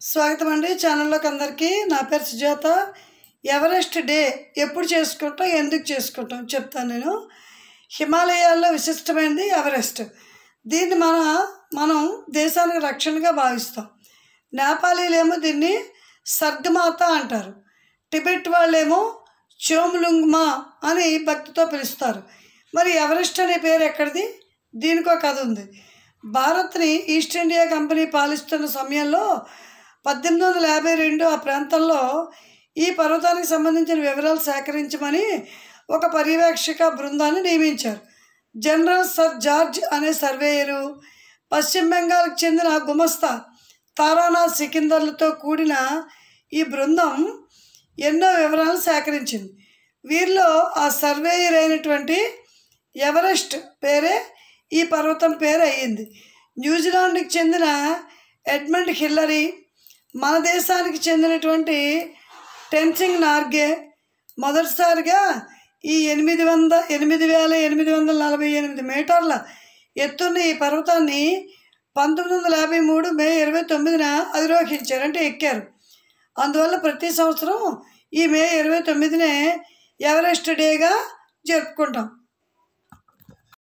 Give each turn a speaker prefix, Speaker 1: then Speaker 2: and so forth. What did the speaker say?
Speaker 1: స్వాగతం అండి ఛానల్లోకి అందరికీ. నా పేరు సుజాత. ఎవరెస్ట్ డే ఎప్పుడు చేసుకుంటాం, ఎందుకు చేసుకుంటాం చెప్తాను నేను. హిమాలయాల్లో విశిష్టమైనది ఎవరెస్ట్. దీన్ని మనం దేశానికి రక్షణగా భావిస్తాం. నేపాలీలేమో దీన్ని సర్గమాత అంటారు. టిబెట్ వాళ్ళేమో చోములుంగ్మా అని భక్తితో పిలుస్తారు. మరి ఎవరెస్ట్ అనే పేరు ఎక్కడిది? దీనికో కథ ఉంది. భారత్ని ఈస్ట్ ఇండియా కంపెనీ పాలిస్తున్న సమయంలో 1852 ఆ ప్రాంతంలో ఈ పర్వతానికి సంబంధించిన వివరాలు సేకరించమని ఒక పర్యవేక్షక బృందాన్ని నియమించారు. జనరల్ సర్ జార్జ్ అనే సర్వేయరు, పశ్చిమ బెంగాల్కి చెందిన గుమస్తా తారానాథ్ సికిందర్లతో కూడిన ఈ బృందం ఎన్నో వివరాలు సేకరించింది. వీరిలో ఆ సర్వేయర్ అయినటువంటి ఎవరెస్ట్ పేరే ఈ పర్వతం పేరు అయ్యింది. న్యూజిలాండ్కి చెందిన ఎడ్మండ్ హిల్లరీ, మన దేశానికి చెందినటువంటి టెన్సింగ్ నార్గే మొదటిసారిగా ఈ 8,848 మీటర్ల ఎత్తున్న ఈ పర్వతాన్ని 1953 మే 29న అధిరోహించారు, అంటే ఎక్కారు. అందువల్ల ప్రతి సంవత్సరం ఈ మే 29నే ఎవరెస్ట్ డేగా జరుపుకుంటాం.